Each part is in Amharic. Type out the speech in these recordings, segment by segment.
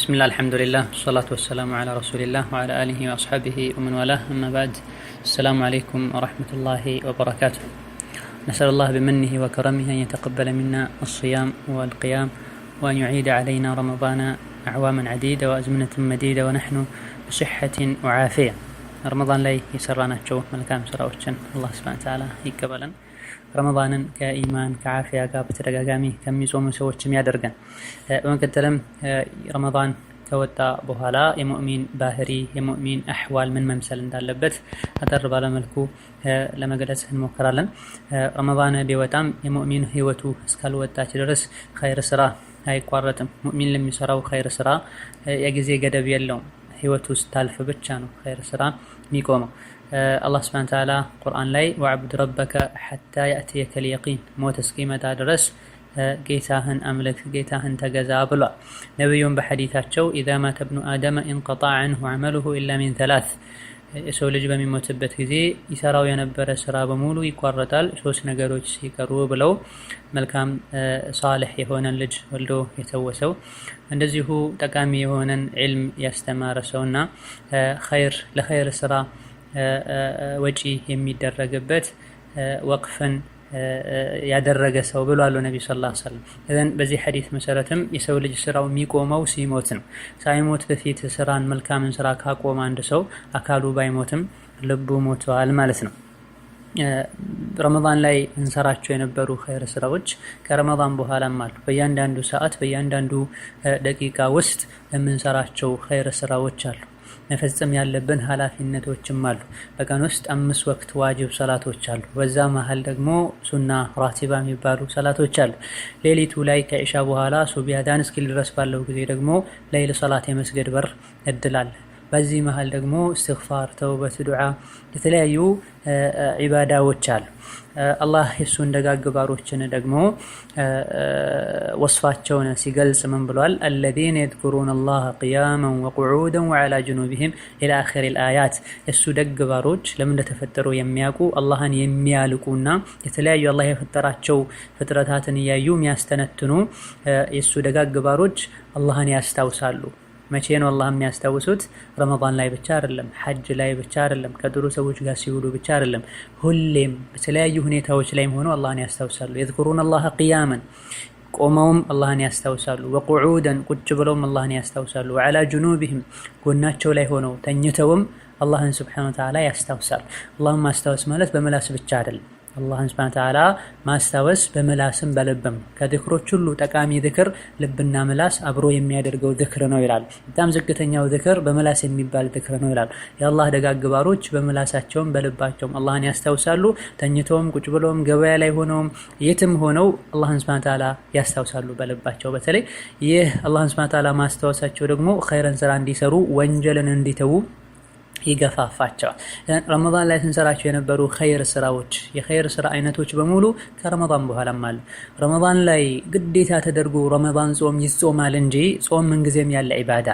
بسم الله الحمد لله والصلاة والسلام على رسول الله وعلى آله وأصحابه ومن والاه أما بعد السلام عليكم ورحمة الله وبركاته. نسأل الله بمنه وكرمه أن يتقبل منا الصيام والقيام وأن يعيد علينا رمضان أعواما عديدة وأزمنة مديدة ونحن بصحة وعافية. رمضان لي يسرنا تشوف ملكام سراوتشن الله سبحانه وتعالى يقبلن ረመዳንን ከኢማን ከዓፊያ ጋር በተደጋጋሚ ከሚጾሙ ሰዎችም ያደርገን። በመቀጠልም ረመዳን ከወጣ በኋላ የሙእሚን ባህሪ የሙእሚን አህዋል ምን መምሰል እንዳለበት አጠር ባለ መልኩ ለመግለጽ እንሞክራለን። ረመዳን ቢወጣም የሙእሚን ህይወቱ እስካልወጣች ድረስ ኸይር ስራ አይቋረጥም። ሙእሚን ለሚሰራው ኸይር ስራ የጊዜ ገደብ የለውም። ህይወቱ ስታልፍ ብቻ ነው ኸይር ስራ የሚቆመው። አላህ ስብሐነ ወተዓላ ቁርአን ላይ ወዕቡድ ረበከ ሐታ ያእትየከል የቂን ሞት እስኪመጣ ድረስ ጌታህን አምልክ ጌታህን ተገዛ ብሏል። ነቢዩም በሐዲታቸው ኢዛ ማተ ብኑ አደመ ኢንቀጠዐ ዐንሁ ዐመሉሁ ኢላ ሚን ሰላስ የሰው ልጅ በሚሞትበት ጊዜ ይሰራው የነበረ ስራ በሙሉ ይቋረጣል ሶስት ነገሮች ሲቀሩ ብለው መልካም ሷሊህ የሆነን ልጅ ወልዶ የተወሰው እንደዚሁ ጠቃሚ የሆነን ዒልም ያስተማረ ሰውና ለኸይር ስራ ወጪ የሚደረግበት ወቅፍን ያደረገ ሰው ብሏል ነብዩ ሰለላሁ ዐለይሂ ወሰለም። እዘን በዚህ ሐዲስ መሰረትም የሰው ልጅ ስራው የሚቆመው ሲሞት ነው። ሳይሞት በፊት ስራን መልካምን ስራ ካቆመ አንድ ሰው አካሉ ባይሞትም ልቡ ሞቷል ማለት ነው። ረመዳን ላይ እንሰራቸው የነበሩ ኸይር ስራዎች ከረመዳን በኋላም አሉ። በእያንዳንዱ ሰዓት በእያንዳንዱ ደቂቃ ውስጥ የምንሰራቸው ኸይር ስራዎች አሉ። መፈጸም ያለብን ኃላፊነቶችም አሉ። በቀን ውስጥ 5 ወቅት ዋጅብ ሰላቶች አሉ። በዛ መሃል ደግሞ ሱና ራቲባ የሚባሉ ሰላቶች አሉ። ሌሊቱ ላይ ከኢሻ በኋላ ሱብህ አዳን እስኪል ድረስ ባለው ጊዜ ደግሞ ለይል ሰላት የመስገድ በር እድል አለ። በዚህ መሃል ደግሞ እስትግፋር፣ ተውበት፣ ዱዓ የተለያዩ ዒባዳዎች አሉ። አላህ የሱን ደጋግ ባሮችን ደግሞ ወስፋቸውን ሲገልጽ ምን ብሏል? አለዚነ የዝኩሩነ አላህ ቂያመን ወቁዑደን ወዐላ ጁኑቢሂም ኢላ አኺሪል አያት። የሱ ደግ ባሮች ለምን እንደተፈጠሩ የሚያውቁ አላህን የሚያልቁና የተለያዩ አላህ የፈጠራቸው ፍጥረታትን እያዩ የሚያስተነትኑ የሱ ደጋግ ባሮች አላህን ያስታውሳሉ። መቼ ነው አላህ የሚያስታውሱት? ረመዳን ላይ ብቻ አይደለም፣ ሐጅ ላይ ብቻ አይደለም፣ ከጥሩ ሰዎች ጋር ሲውሉ ብቻ አይደለም፣ ሁሌም በተለያዩ ሁኔታዎች ላይም ሆነው አላህን ያስታውሳሉ። የዝኩሩነ አላህ ቂያመን ቆመውም አላህን ያስታውሳሉ፣ ወቁዑደን ቁጭ ብለውም አላህን ያስታውሳሉ፣ ወዐላ ጁኑቢሂም ጎናቸው ላይ ሆነው ተኝተውም አላህን ሱብሓነሁ ወተዓላ ያስታውሳሉ። አላህን ማስታወስ ማለት በመላስ ብቻ አይደለም። አላህን ሱብሓነሁ ወተዓላ ማስታወስ በመላስም በልብም ከዝክሮች ሁሉ ጠቃሚ ዝክር ልብና ምላስ አብሮ የሚያደርገው ዝክር ነው ይላል። በጣም ዝቅተኛው ዝክር በመላስ የሚባል ዝክር ነው ይላል። የአላህ ደጋግ ባሮች በመላሳቸውም በልባቸውም አላህን ያስታውሳሉ። ተኝተውም ቁጭ ብለውም ገበያ ላይ ሆነውም የትም ሆነው አላህን ሱብሓነሁ ወተዓላ ያስታውሳሉ በልባቸው። በተለይ ይህ አላህን ሱብሓነሁ ወተዓላ ማስታወሳቸው ደግሞ ኸይረን ስራ እንዲሰሩ ወንጀልን እንዲተዉ ይገፋፋቸዋል። ረመዳን ላይ ስንሰራቸው የነበሩ ኸይር ስራዎች የኸይር ስራ አይነቶች በሙሉ ከረመዳን በኋላም አሉ። ረመዳን ላይ ግዴታ ተደርጎ ረመዳን ጾም ይጾማል እንጂ ጾም ምንጊዜም ያለ ዒባዳ።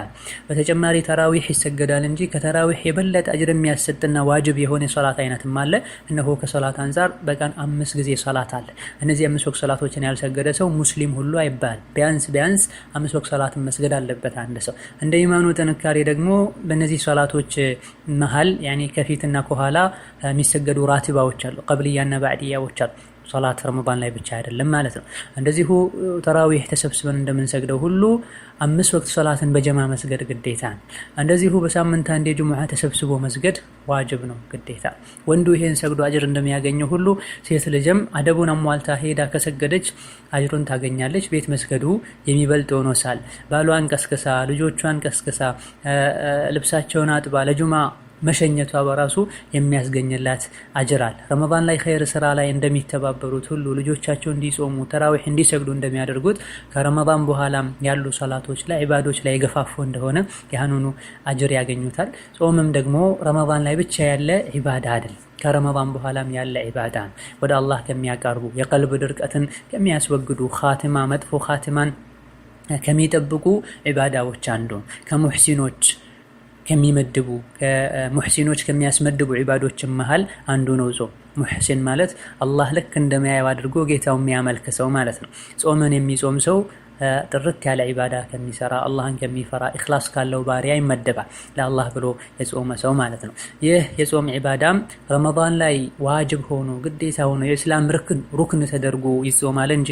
በተጨማሪ ተራዊህ ይሰገዳል እንጂ ከተራዊህ የበለጠ አጅር የሚያሰጥና ዋጅብ የሆነ ሶላት አይነትም አለ። እነሆ ከሶላት አንፃር በቀን 5 ጊዜ ሶላት አለ። እነዚህ 5 ወቅት ሶላቶችን ያልሰገደ ሰው ሙስሊም ሁሉ አይባል። ቢያንስ 5 ወቅት ሶላት መስገድ አለበት አንድ ሰው። እንደ ኢማኑ ጥንካሬ ደግሞ በእነዚህ ሶላቶች መሃል ከፊትና ከኋላ የሚሰገዱ ራቲባዎች አሉ፣ ቀብልያና ባዕድያዎች አሉ። ሶላት ረመዳን ላይ ብቻ አይደለም ማለት ነው። እንደዚሁ ተራዊህ ተሰብስበን እንደምንሰግደው ሁሉ 5 ወቅት ሶላትን በጀማ መስገድ ግዴታ ነው። እንደዚሁ በሳምንት አንዴ ጁሙዓ ተሰብስቦ መስገድ ዋጅብ ነው፣ ግዴታ። ወንዱ ይሄን ሰግዶ አጅር እንደሚያገኘው ሁሉ ሴት ልጅም አደቡን አሟልታ ሄዳ ከሰገደች አጅሩን ታገኛለች። ቤት መስገዱ የሚበልጥ ሆኖ ሳል ባሏን ቀስቅሳ ልጆቿን ቀስቅሳ ልብሳቸውን አጥባ ለጁማ መሸኘቷ በራሱ የሚያስገኝላት አጅር አለ። ረመዳን ላይ ኸይር ስራ ላይ እንደሚተባበሩት ሁሉ ልጆቻቸው እንዲጾሙ ተራዊህ እንዲሰግዱ እንደሚያደርጉት ከረመዳን በኋላም ያሉ ሰላቶች ላይ ዒባዶች ላይ የገፋፉ እንደሆነ ያንኑ አጅር ያገኙታል። ጾምም ደግሞ ረመዳን ላይ ብቻ ያለ ዒባዳ አይደለም፣ ከረመዳን በኋላም ያለ ዒባዳ ነው። ወደ አላህ ከሚያቀርቡ የቀልብ ድርቀትን ከሚያስወግዱ ኻቲማ መጥፎ ኻቲማን ከሚጠብቁ ዒባዳዎች አንዱ ከሙሕሲኖች ከሚመድቡ ከሙሕሲኖች ከሚያስመድቡ ዒባዶች መሃል አንዱ ነው ጾም። ሙሕሲን ማለት አላህ ልክ እንደሚያየው አድርጎ ጌታው የሚያመልክ ሰው ማለት ነው። ጾምን የሚጾም ሰው ጥርት ያለ ዒባዳ ከሚሰራ አላህን ከሚፈራ ኢኽላስ ካለው ባሪያ ይመደባል፣ ለአላህ ብሎ የጾመ ሰው ማለት ነው። ይህ የጾም ዒባዳም ረመዳን ላይ ዋጅብ ሆኖ ግዴታ ሆኖ የእስላም ሩክን ተደርጎ ይጾማል እንጂ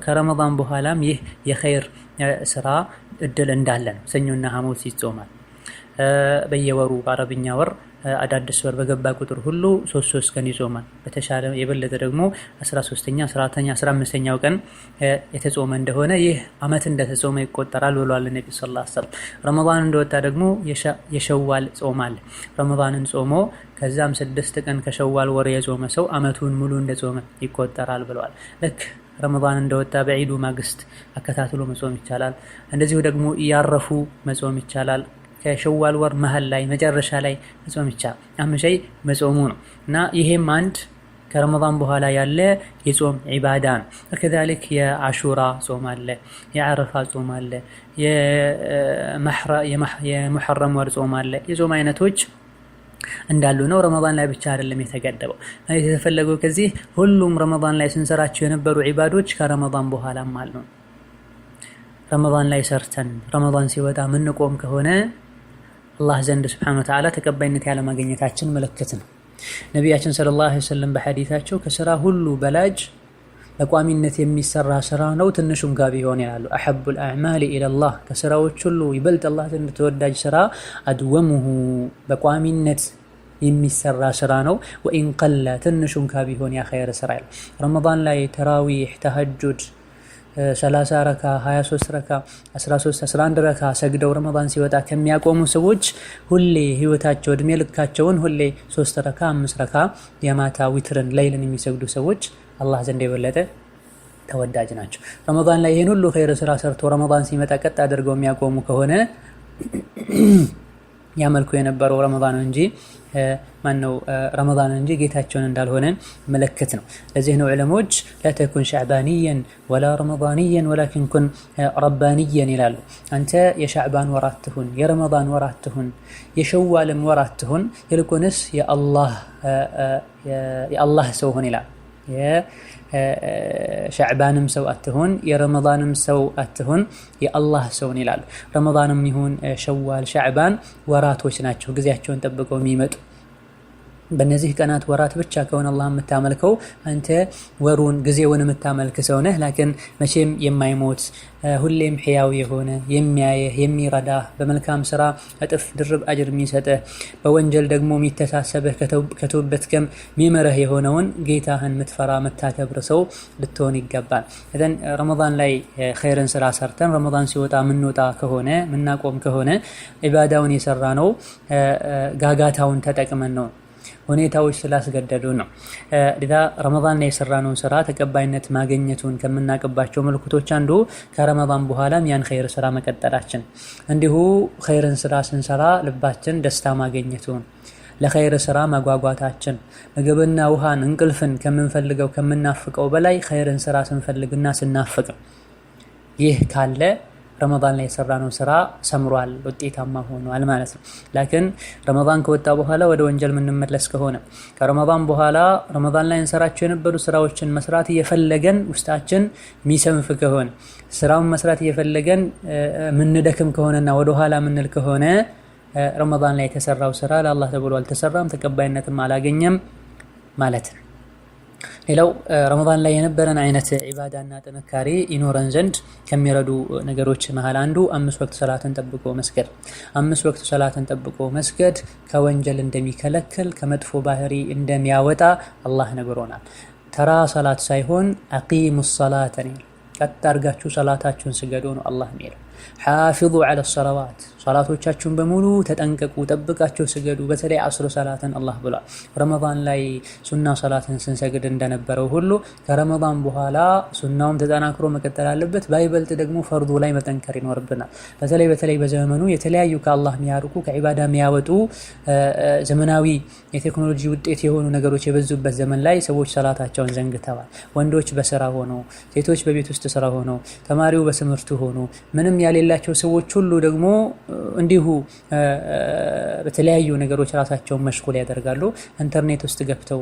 ከረመዳን በኋላም ይህ የኸይር ስራ እድል እንዳለ ነው። ሰኞና ሐሙስ ይጾማል። በየወሩ በአረብኛ ወር አዳዲስ ወር በገባ ቁጥር ሁሉ 3 ቀን ይጾማል። በተሻለ የበለጠ ደግሞ 13ኛ፣ 14ኛ፣ 15ኛው ቀን የተጾመ እንደሆነ ይህ አመት እንደተጾመ ይቆጠራል ብሏል ነብዩ ሰለላሁ ዐለይሂ ወሰለም። ረመዳን እንደወጣ ደግሞ የሸዋል ጾም አለ። ረመዳንን ጾሞ ከዛም 6 ቀን ከሸዋል ወር የጾመ ሰው አመቱን ሙሉ እንደጾመ ይቆጠራል ብለዋል። ልክ ረመዳን እንደወጣ በዒዱ ማግስት አከታትሎ መጾም ይቻላል። እንደዚሁ ደግሞ እያረፉ መጾም ይቻላል። ከሸዋል ወር መሀል ላይ መጨረሻ ላይ መጾም ይቻላል። አሁን ሸይ መጾሙ ነው እና ይሄም አንድ ከረመዳን በኋላ ያለ የጾም ዒባዳ ነው። ከዛልክ የአሹራ ጾም አለ፣ የዓረፋ ጾም አለ፣ የሙሐረም ወር ጾም አለ። የጾም አይነቶች እንዳሉ ነው። ረመዳን ላይ ብቻ አይደለም የተገደበው። የተፈለገው ከዚህ ሁሉም ረመዳን ላይ ስንሰራቸው የነበሩ ዒባዶች ከረመዳን በኋላም አሉ። ረመዳን ላይ ሰርተን ረመዳን ሲወጣ ምንቆም ከሆነ አላህ ዘንድ ሱብሓነሁ ወተዓላ ተቀባይነት ያለማግኘታችን ምልክት ነው። ነቢያችን ሰለላሁ ዐለይሂ ወሰለም በሐዲታቸው ከስራ ሁሉ በላጭ በቋሚነት የሚሰራ ስራ ነው ትንሹም ጋር ቢሆን ይላሉ። አሐቡል አዕማሊ ኢለላህ ከስራዎች ሁሉ ይበልጥ አላህ ዘንድ ተወዳጅ ስራ አድወሙሁ በቋሚነት የሚሰራ ስራ ነው። ወኢን ቀለ ትንሹም ጋር ቢሆን ያ ኸይር ስራ ይላል። ረመዳን ላይ ተራዊህ፣ ተሐጁድ 30 ረካ 23 ረካ 13 11 ረካ ሰግደው ረመዳን ሲወጣ ከሚያቆሙ ሰዎች ሁሌ ህይወታቸው እድሜ ልካቸውን ሁሌ 3 ረካ 5 ረካ የማታ ዊትርን ሌይልን የሚሰግዱ ሰዎች አላህ ዘንድ የበለጠ ተወዳጅ ናቸው። ረመዳን ላይ ይሄን ሁሉ ኸይር ስራ ሰርቶ ረመዳን ሲመጣ ቀጥ አድርገው የሚያቆሙ ከሆነ ያመልኩ የነበረው ረመዳን እንጂ ረመዳን እንጂ ጌታቸውን እንዳልሆነ ምልክት ነው። ለዚህ ነው ዑለሞች لا تكن شعبانيا ولا رمضانيا ولكن كن ربانيا ይላሉ። አንተ የሻዕባን ወራት ትሁን፣ የረመዳን ወራት ትሁን፣ የሸዋልም ወራት ትሁን፣ ይልቁንስ የአላህ ሰው ሁን ይላል። የሻዕባንም ሰው አትሁን፣ የረመዳንም ሰው አትሁን፣ የአላህ ሰውን ይላሉ። ረመዳንም ይሁን ሸዋል፣ ሻዕባን ወራቶች ናቸው ጊዜያቸውን ጠብቀው የሚመጡ። በእነዚህ ቀናት ወራት ብቻ ከሆነ አላህ የምታመልከው አንተ ወሩን ጊዜውን የምታመልክ ሰው ነህ። ላኪን መቼም የማይሞት ሁሌም ሕያው የሆነ የሚያየህ የሚረዳህ በመልካም ስራ እጥፍ ድርብ አጅር የሚሰጥህ በወንጀል ደግሞ የሚተሳሰብህ ከተውበትከም የሚመረህ የሆነውን ጌታህን የምትፈራ የምታከብር ሰው ልትሆን ይገባል። እዘን ረመዳን ላይ ኸይርን ስራ ሰርተን ረመዳን ሲወጣ የምንወጣ ከሆነ የምናቆም ከሆነ ዒባዳውን የሰራ ነው ጋጋታውን ተጠቅመን ነው፣ ሁኔታዎች ስላስገደዱ ነው። ለዛ ረመዳን ላይ የሰራነውን ስራ ተቀባይነት ማግኘቱን ከምናቀባቸው ምልክቶች አንዱ ከረመዳን በኋላም ያን ኸይር ስራ መቀጠላችን፣ እንዲሁ ኸይርን ስራ ስንሰራ ልባችን ደስታ ማግኘቱን፣ ለኸይር ስራ መጓጓታችን፣ ምግብና ውሃን እንቅልፍን ከምንፈልገው ከምናፍቀው በላይ ኸይርን ስራ ስንፈልግና ስናፍቅ ይህ ካለ ረመዳን ላይ የሰራነው ስራ ሰምሯል፣ ውጤታማ ሆኗል ማለት ነው። ላኪን ረመዳን ከወጣ በኋላ ወደ ወንጀል የምንመለስ ከሆነ ከረመዳን በኋላ ረመዳን ላይ እንሰራቸው የነበሩ ስራዎችን መስራት እየፈለገን ውስጣችን የሚሰንፍ ከሆነ ስራውን መስራት እየፈለገን ምንደክም ከሆነና ወደ ኋላ ምንል ከሆነ ረመዳን ላይ የተሰራው ስራ ለአላህ ተብሎ አልተሰራም፣ ተቀባይነትም አላገኘም ማለት ነው። ሌላው ረመዳን ላይ የነበረን አይነት ዒባዳና ጥንካሬ ይኖረን ዘንድ ከሚረዱ ነገሮች መሃል አንዱ 5 ወቅት ሰላትን ጠብቆ መስገድ። 5 ወቅት ሰላትን ጠብቆ መስገድ ከወንጀል እንደሚከለክል ከመጥፎ ባህሪ እንደሚያወጣ አላህ ነግሮናል። ተራ ሰላት ሳይሆን አቂሙ ሰላተ ቀጥ አድርጋችሁ ሰላታችሁን ስገዱ ነው አላህ የሚለው። ሓፊዙ ዐለ ሰለዋት ሰላቶቻችሁን በሙሉ ተጠንቀቁ፣ ጠብቃችሁ ስገዱ። በተለይ አስር ሰላትን አላህ ብሏል። ረመዳን ላይ ሱና ሰላትን ስንሰግድ እንደነበረው ሁሉ ከረመዳን በኋላ ሱናውም ተጠናክሮ መቀጠል አለበት። ባይበልጥ ደግሞ ፈርዱ ላይ መጠንከር ይኖርብናል። በተለይ በዘመኑ የተለያዩ ከአላህ የሚያርቁ ከዒባዳ የሚያወጡ ዘመናዊ የቴክኖሎጂ ውጤት የሆኑ ነገሮች የበዙበት ዘመን ላይ ሰዎች ሰላታቸውን ዘንግተዋል። ወንዶች በስራ ሆነው፣ ሴቶች በቤት ውስጥ ስራ ሆነው፣ ተማሪው በትምህርቱ ሆኖ ምንም ያሌላቸው ሰዎች ሁሉ ደግሞ እንዲሁ በተለያዩ ነገሮች ራሳቸውን መሽጉል ያደርጋሉ። ኢንተርኔት ውስጥ ገብተው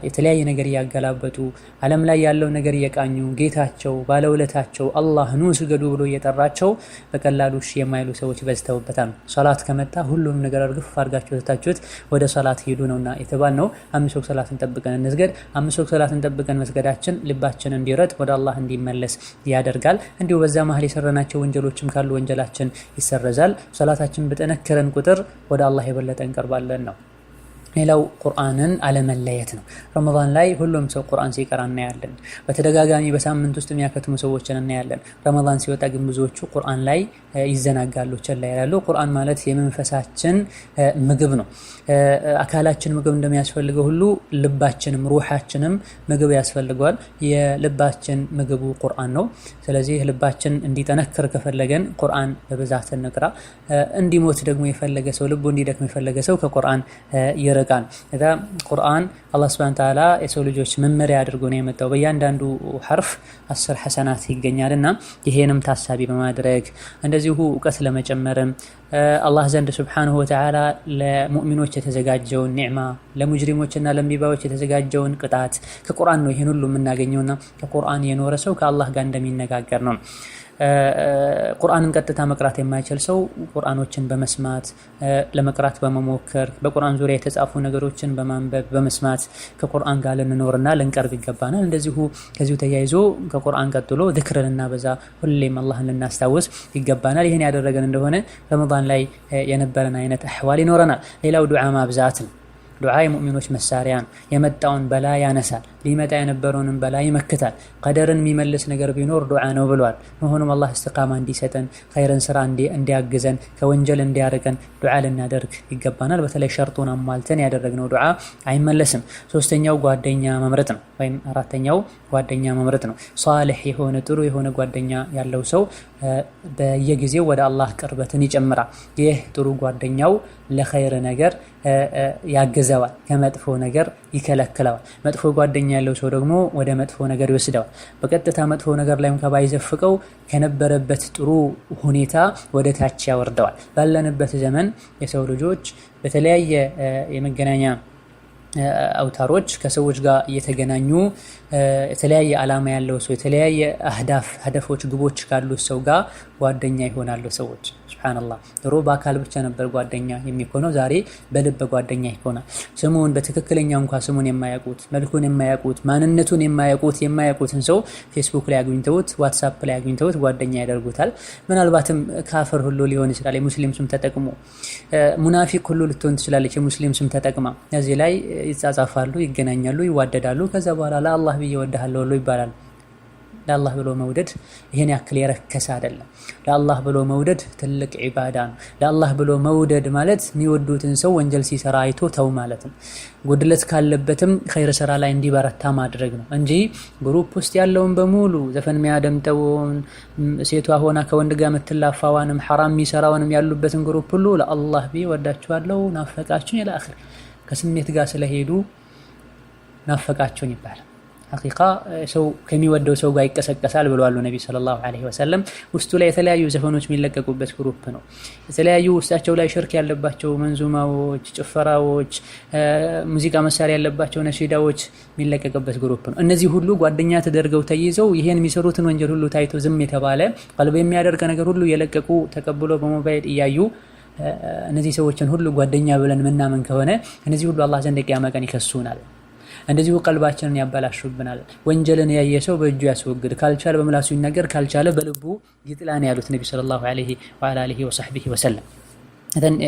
የተለያየ ነገር እያገላበጡ ዓለም ላይ ያለው ነገር እየቃኙ ጌታቸው ባለውለታቸው አላህ ኑ ስገዱ ብሎ እየጠራቸው በቀላሉ እሺ የማይሉ ሰዎች በዝተውበታል። ሶላት ከመጣ ሁሉም ነገር እርግፍ አድርጋችሁ ትታችሁት ወደ ሶላት ሄዱ ነውና የተባልነው። 5 ወቅት ሶላትን ጠብቀን እንስገድ። 5 ወቅት ሶላትን ጠብቀን መስገዳችን ልባችን እንዲረጥ ወደ አላህ እንዲመለስ ያደርጋል። እንዲሁ በዛ መሀል የሰራናቸው ወንጀሎችም ካሉ ወንጀላችን ይሰረዛል። ሶላታችን በጠነከረን ቁጥር ወደ አላህ የበለጠ እንቀርባለን ነው። ሌላው ቁርአንን አለመለየት ነው። ረመዳን ላይ ሁሉም ሰው ቁርአን ሲቀራ እናያለን። በተደጋጋሚ በሳምንት ውስጥ የሚያከትሙ ሰዎችን እናያለን። ረመዳን ሲወጣ ግን ብዙዎቹ ቁርአን ላይ ይዘናጋሉ፣ ቸላ ይላሉ። ቁርአን ማለት የመንፈሳችን ምግብ ነው። አካላችን ምግብ እንደሚያስፈልገው ሁሉ ልባችንም ሩሃችንም ምግብ ያስፈልገዋል። የልባችን ምግቡ ቁርአን ነው። ስለዚህ ልባችን እንዲጠነክር ከፈለገን ቁርአን በብዛት እንቅራ። እንዲሞት ደግሞ የፈለገ ሰው ልቡ እንዲደክም የፈለገ ሰው ከቁርአን ይርቃል። እዛ ቁርአን አላህ ሱብሓነሁ ወተዓላ የሰው ልጆች መመሪያ አድርጎ ነው የመጣው። በእያንዳንዱ ሐርፍ 10 ሐሰናት ይገኛልና ይሄንም ታሳቢ በማድረግ እንደዚሁ እውቀት ለመጨመርም አላህ ዘንድ ሱብሓነሁ ወተዓላ ለሙእሚኖች የተዘጋጀውን ኒዕማ ለሙጅሪሞችና ለእምቢባዮች የተዘጋጀውን ቅጣት ከቁርአን ነው ይሄን ሁሉ የምናገኘውና ከቁርአን የኖረ ሰው ከአላህ ጋር እንደሚነጋገር ነው። ቁርአንን ቀጥታ መቅራት የማይችል ሰው ቁርአኖችን በመስማት ለመቅራት በመሞከር በቁርአን ዙሪያ የተጻፉ ነገሮችን በማንበብ በመስማት ከቁርአን ጋር ልንኖርና ልንቀርብ ይገባናል። እንደዚሁ ከዚሁ ተያይዞ ከቁርአን ቀጥሎ ዚክርንና በዛ ሁሌም አላህን ልናስታውስ ይገባናል። ይህን ያደረገን እንደሆነ ረመዳን ላይ የነበረን አይነት አህዋል ይኖረናል። ሌላው ዱዓ ማብዛት ነው። ዱዓ የሙእሚኖች መሳሪያ ነው። የመጣውን በላ ያነሳል፣ ሊመጣ የነበረውንም በላ ይመክታል። ቀደርን የሚመልስ ነገር ቢኖር ዱዓ ነው ብሏል። መሆኑም አላህ እስትቃማ እንዲሰጠን ኸይርን ስራ እንዲያግዘን ከወንጀል እንዲያርቀን ዱዓ ልናደርግ ይገባናል። በተለይ ሸርጡን አሟልተን ያደረግነው ዱዓ አይመለስም። ሶስተኛው ጓደኛ መምረጥ ነው፣ ወይም አራተኛው ጓደኛ መምረጥ ነው። ሷሊህ የሆነ ጥሩ የሆነ ጓደኛ ያለው ሰው በየጊዜው ወደ አላህ ቅርበትን ይጨምራል። ይህ ጥሩ ጓደኛው ለኸይር ነገር ያግዘዋል፣ ከመጥፎ ነገር ይከለክለዋል። መጥፎ ጓደኛ ያለው ሰው ደግሞ ወደ መጥፎ ነገር ይወስደዋል። በቀጥታ መጥፎ ነገር ላይም ከባይዘፍቀው ከነበረበት ጥሩ ሁኔታ ወደ ታች ያወርደዋል። ባለንበት ዘመን የሰው ልጆች በተለያየ የመገናኛ አውታሮች ከሰዎች ጋር እየተገናኙ የተለያየ ዓላማ ያለው ሰው የተለያየ ህደፎች ግቦች ካሉት ሰው ጋር ጓደኛ ይሆናሉ ሰዎች። ሱብሃንአላህ ድሮ በአካል ብቻ ነበር ጓደኛ የሚሆነው፣ ዛሬ በልብ ጓደኛ ይሆናል። ስሙን በትክክለኛ እንኳን ስሙን የማያውቁት መልኩን የማያውቁት ማንነቱን የማያውቁትን ሰው ፌስቡክ ላይ አግኝተውት ዋትስአፕ ላይ አግኝተውት ጓደኛ ያደርጉታል። ምናልባትም ካፍር ሁሉ ሊሆን ይችላል። የሙስሊም ስም ተጠቅሞ ሙናፊቅ ሁሉ ልትሆን ትችላለች የሙስሊም ስም ተጠቅማ። እዚህ ላይ ይጻጻፋሉ፣ ይገናኛሉ፣ ይዋደዳሉ። ከዛ በኋላ ለአላህ ብዬ እወድሃለሁ ሁሉ ይባላል። ለአላህ ብሎ መውደድ ይሄን ያክል የረከሰ አይደለም። ለአላህ ብሎ መውደድ ትልቅ ዒባዳ ነው። ለአላህ ብሎ መውደድ ማለት የሚወዱትን ሰው ወንጀል ሲሰራ አይቶ ተው ማለት ነው። ጉድለት ካለበትም ኸይር ስራ ላይ እንዲበረታ ማድረግ ነው እንጂ ግሩፕ ውስጥ ያለውን በሙሉ ዘፈን የሚያደምጠውን ሴቷ ሆና ከወንድ ጋር የምትላፋዋንም ሐራም የሚሰራውንም ያሉበትን ግሩፕ ሁሉ ለአላህ ብዬ እወዳችኋለሁ ናፈቃችሁኝ ኢላ አኺር ከስሜት ጋር ስለሄዱ ናፈቃችሁኝ ይባላል። ሐቂቃ ሰው ከሚወደው ሰው ጋር ይቀሰቀሳል ብለዋል ነብዩ ሰለላሁ ዐለይሂ ወሰለም። ውስጡ ላይ የተለያዩ ዘፈኖች የሚለቀቁበት ግሩፕ ነው። የተለያዩ ውስጣቸው ላይ ሽርክ ያለባቸው መንዙማዎች፣ ጭፈራዎች፣ ሙዚቃ መሳሪያ ያለባቸው ነሺዳዎች የሚለቀቁበት ግሩፕ ነው። እነዚህ ሁሉ ጓደኛ ተደርገው ተይዘው ይሄን የሚሰሩትን ወንጀል ሁሉ ታይቶ ዝም የተባለ ቀልብ የሚያደርግ ነገር ሁሉ የለቀቁ ተቀብሎ በሞባይል እያዩ እነዚህ ሰዎችን ሁሉ ጓደኛ ብለን ምናምን ከሆነ እነዚህ ሁሉ አላህ ዘንድ ቂያማ ቀን ይከሱናል። እንደዚሁ ቀልባችንን ያበላሹብናል። ወንጀልን ያየ ሰው በእጁ ያስወግድ፣ ካልቻለ በምላሱ ይናገር፣ ካልቻለ በልቡ ይጥላን ያሉት ነብዩ ሰለላሁ ዐለይሂ ወአሊሂ ወሰለም።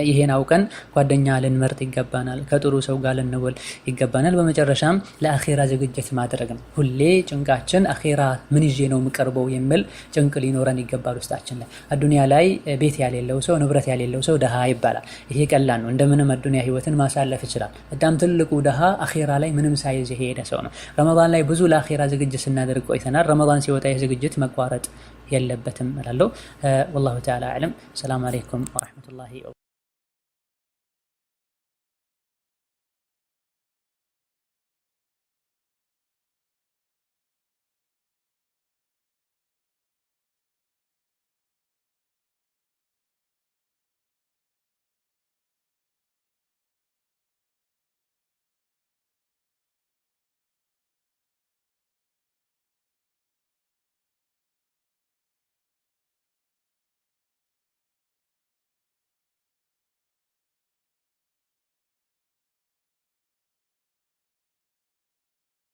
ይሄን አውቀን ጓደኛ ልንመርጥ ይገባናል። ከጥሩ ሰው ጋር ልንውል ይገባናል። በመጨረሻም ለአኺራ ዝግጅት ማድረግ ነው። ሁሌ ጭንቃችን አኺራ ምን ይዤ ነው የምቀርበው የሚል ጭንቅ ሊኖረን ይገባል ውስጣችን ላይ። አዱንያ ላይ ቤት ያሌለው ሰው ንብረት ያሌለው ሰው ደሃ ይባላል። ይሄ ቀላል ነው። እንደምንም አዱንያ ህይወትን ማሳለፍ ይችላል። በጣም ትልቁ ደሃ አኺራ ላይ ምንም ሳይዝ የሄደ ሰው ነው። ረመዳን ላይ ብዙ ለአኺራ ዝግጅት ስናደርግ ቆይተናል። ረመዳን ሲወጣ ይህ ዝግጅት መቋረጥ የለበትም እላለሁ። ወላሁ ተዓላ አዕለም። ሰላም አለይኩም ወራህመቱላሂ